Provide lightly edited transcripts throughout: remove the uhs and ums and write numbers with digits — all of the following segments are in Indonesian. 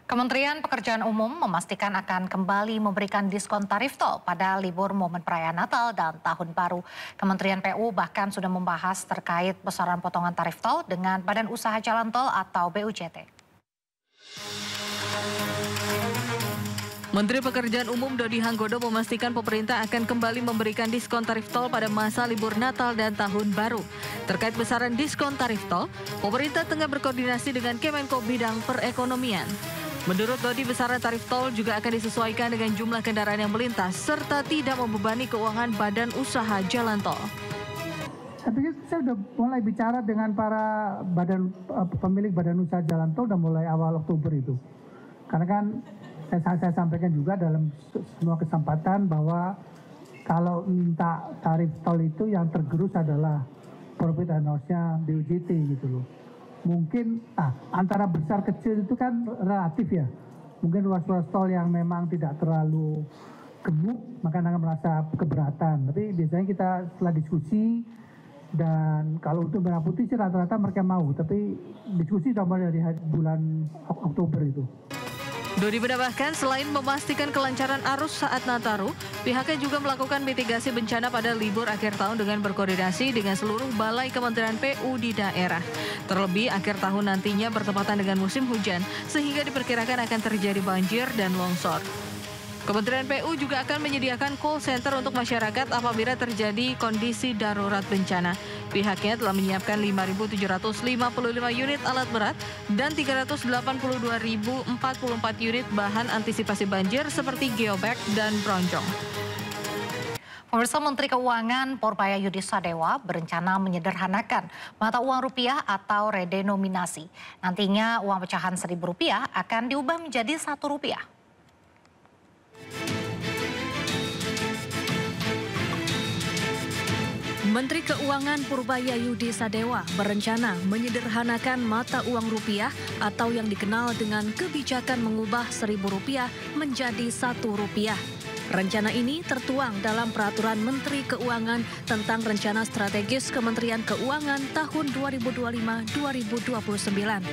Kementerian Pekerjaan Umum memastikan akan kembali memberikan diskon tarif tol pada libur momen perayaan Natal dan Tahun Baru. Kementerian PU bahkan sudah membahas terkait besaran potongan tarif tol dengan Badan Usaha Jalan Tol atau BUJT. Menteri Pekerjaan Umum Dodi Hanggodo memastikan pemerintah akan kembali memberikan diskon tarif tol pada masa libur Natal dan Tahun Baru. Terkait besaran diskon tarif tol, pemerintah tengah berkoordinasi dengan Kemenko Bidang Perekonomian. Menurut Dodi, besaran tarif tol juga akan disesuaikan dengan jumlah kendaraan yang melintas serta tidak membebani keuangan Badan Usaha Jalan Tol. Saya pikir saya sudah mulai bicara dengan para pemilik Badan Usaha Jalan Tol dan mulai awal Oktober itu. Karena kan saya sampaikan juga dalam semua kesempatan bahwa kalau minta tarif tol itu yang tergerus adalah profit and loss-nya BUJT gitu loh. Mungkin antara besar kecil itu kan relatif ya. Mungkin ruas-ruas tol yang memang tidak terlalu gemuk maka akan merasa keberatan. Tapi biasanya kita setelah diskusi dan kalau untuk merah putih sih rata-rata mereka mau. Tapi diskusi sudah mulai dari bulan Oktober itu. Dodi menambahkan selain memastikan kelancaran arus saat Nataru, pihaknya juga melakukan mitigasi bencana pada libur akhir tahun dengan berkoordinasi dengan seluruh balai Kementerian PU di daerah. Terlebih akhir tahun nantinya bertepatan dengan musim hujan, sehingga diperkirakan akan terjadi banjir dan longsor. Kementerian PU juga akan menyediakan call center untuk masyarakat apabila terjadi kondisi darurat bencana. Pihaknya telah menyiapkan 5.755 unit alat berat dan 382.044 unit bahan antisipasi banjir seperti geobag dan bronjong. Pemirsa, Menteri Keuangan Purbaia Yudi Sadewa berencana menyederhanakan mata uang rupiah atau redenominasi. Nantinya uang pecahan Rp1.000 akan diubah menjadi Rp1. Menteri Keuangan Purbaia Yudi Sadewa berencana menyederhanakan mata uang rupiah atau yang dikenal dengan kebijakan mengubah Rp1.000 menjadi Rp1. Rencana ini tertuang dalam Peraturan Menteri Keuangan tentang Rencana Strategis Kementerian Keuangan tahun 2025-2029.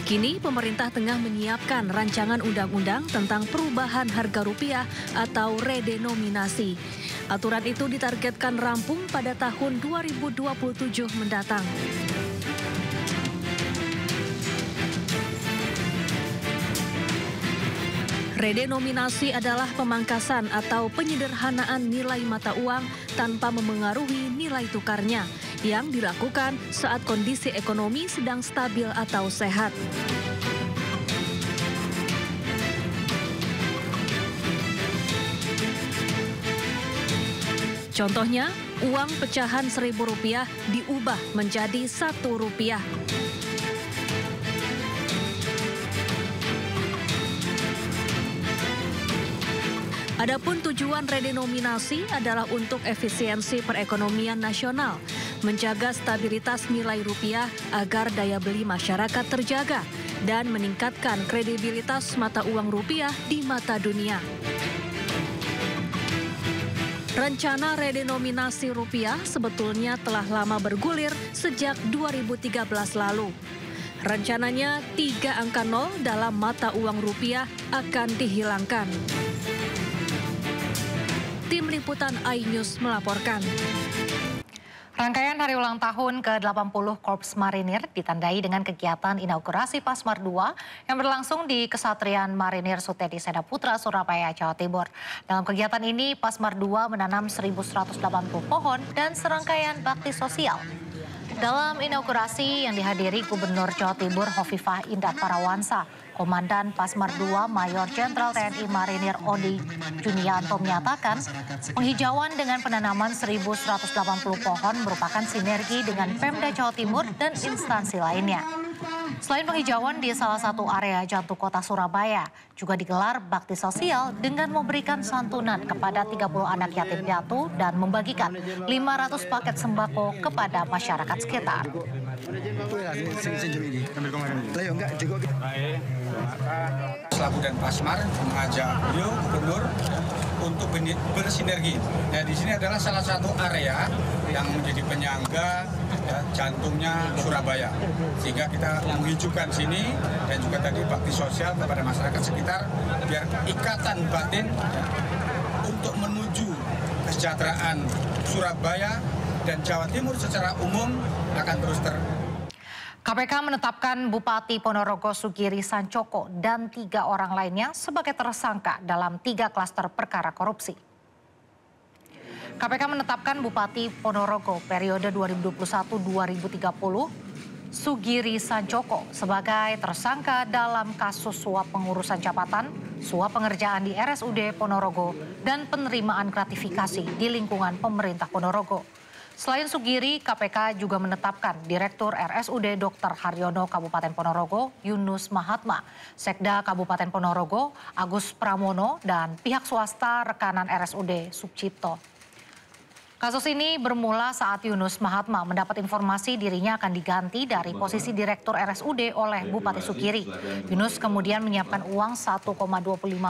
Kini pemerintah tengah menyiapkan rancangan undang-undang tentang perubahan harga rupiah atau redenominasi. Aturan itu ditargetkan rampung pada tahun 2027 mendatang. Redenominasi adalah pemangkasan atau penyederhanaan nilai mata uang tanpa memengaruhi nilai tukarnya yang dilakukan saat kondisi ekonomi sedang stabil atau sehat. Contohnya, uang pecahan Rp1.000 diubah menjadi Rp1. Adapun tujuan redenominasi adalah untuk efisiensi perekonomian nasional, menjaga stabilitas nilai rupiah agar daya beli masyarakat terjaga, dan meningkatkan kredibilitas mata uang rupiah di mata dunia. Rencana redenominasi rupiah sebetulnya telah lama bergulir sejak 2013 lalu. Rencananya 3 angka 0 dalam mata uang rupiah akan dihilangkan. Tim Liputan iNews melaporkan. Rangkaian hari ulang tahun ke-80 Korps Marinir ditandai dengan kegiatan inaugurasi Pasmar 2 yang berlangsung di Kesatrian Marinir Sutedi Sedaputra, Surabaya, Jawa Timur. Dalam kegiatan ini, Pasmar 2 menanam 1.180 pohon dan serangkaian bakti sosial. Dalam inaugurasi yang dihadiri Gubernur Jawa Timur Hovifah Indar Parawansa, Komandan Pasmar 2 Mayor Jenderal TNI Marinir Odi Junianto menyatakan penghijauan dengan penanaman 1.180 pohon merupakan sinergi dengan Pemda Jawa Timur dan instansi lainnya. Selain penghijauan di salah satu area jantung kota Surabaya, juga digelar bakti sosial dengan memberikan santunan kepada 30 anak yatim piatu dan membagikan 500 paket sembako kepada masyarakat sekitar. Selaku dan Pasmar mengajak beliau Gubernur untuk bersinergi. Nah, di sini adalah salah satu area yang menjadi penyangga ya, jantungnya Surabaya. Sehingga kita menghijaukan sini dan juga tadi bakti sosial kepada masyarakat sekitar biar ikatan batin untuk menuju kesejahteraan Surabaya dan Jawa Timur secara umum akan terus KPK menetapkan Bupati Ponorogo Sugiri Sancoko dan 3 orang lainnya sebagai tersangka dalam 3 klaster perkara korupsi. KPK menetapkan Bupati Ponorogo periode 2021-2030 Sugiri Sancoko sebagai tersangka dalam kasus suap pengurusan jabatan, suap pengerjaan di RSUD Ponorogo, dan penerimaan gratifikasi di lingkungan pemerintah Ponorogo. Selain Sugiri, KPK juga menetapkan Direktur RSUD Dr. Haryono Kabupaten Ponorogo, Yunus Mahatma, Sekda Kabupaten Ponorogo, Agus Pramono, dan pihak swasta rekanan RSUD Sucipto. Kasus ini bermula saat Yunus Mahatma mendapat informasi dirinya akan diganti dari posisi Direktur RSUD oleh Bupati Sugiri. Yunus kemudian menyiapkan uang 1,25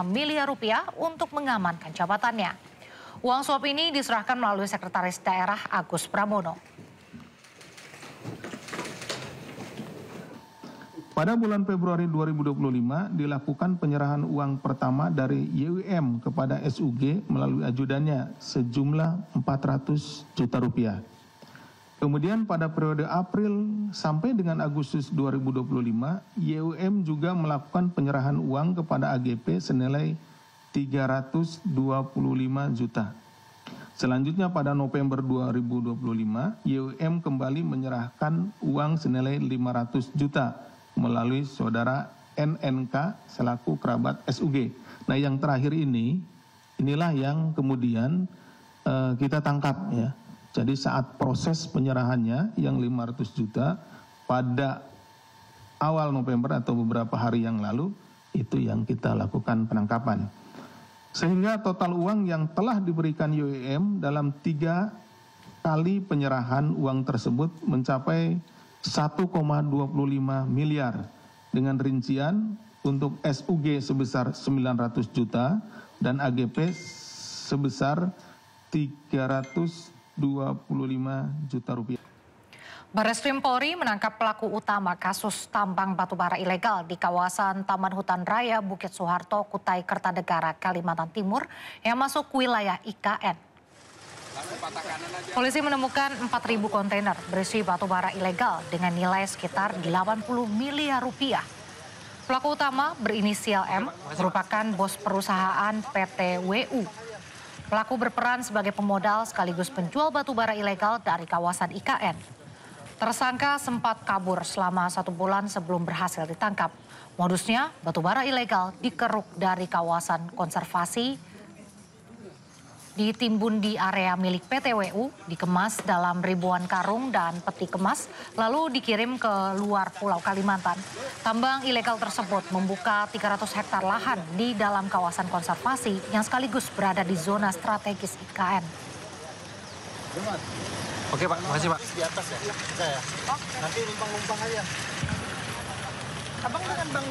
miliar rupiah untuk mengamankan jabatannya. Uang suap ini diserahkan melalui Sekretaris Daerah Agus Pramono. Pada bulan Februari 2025 dilakukan penyerahan uang pertama dari YUM kepada SUG melalui ajudannya sejumlah 400 juta rupiah. Kemudian pada periode April sampai dengan Agustus 2025, YUM juga melakukan penyerahan uang kepada AGP senilai 325 juta. Selanjutnya pada November 2025, YUM kembali menyerahkan uang senilai 500 juta melalui saudara NNK selaku kerabat SUG. Nah, yang terakhir inilah yang kemudian kita tangkap ya. Jadi saat proses penyerahannya yang 500 juta pada awal November atau beberapa hari yang lalu, itu yang kita lakukan penangkapan. Sehingga total uang yang telah diberikan YUM dalam 3 kali penyerahan uang tersebut mencapai 1,25 miliar dengan rincian untuk SUG sebesar 900 juta dan AGP sebesar 325 juta rupiah. Barreskrim Polri menangkap pelaku utama kasus tambang batubara ilegal di kawasan Taman Hutan Raya Bukit Soeharto, Kutai Kertanegara, Kalimantan Timur yang masuk wilayah IKN. Polisi menemukan 4.000 kontainer berisi batubara ilegal dengan nilai sekitar 80 miliar rupiah. Pelaku utama berinisial M merupakan bos perusahaan PT WU. Pelaku berperan sebagai pemodal sekaligus penjual batubara ilegal dari kawasan IKN. Tersangka sempat kabur selama 1 bulan sebelum berhasil ditangkap. Modusnya, batubara ilegal dikeruk dari kawasan konservasi, ditimbun di area milik PT WU, dikemas dalam ribuan karung dan peti kemas, lalu dikirim ke luar Pulau Kalimantan. Tambang ilegal tersebut membuka 300 hektar lahan di dalam kawasan konservasi yang sekaligus berada di zona strategis IKN. Oke Pak, makasih Pak. Di atas ya? Saya. Oh, nanti numpang-numpang aja. Abang dengan Bang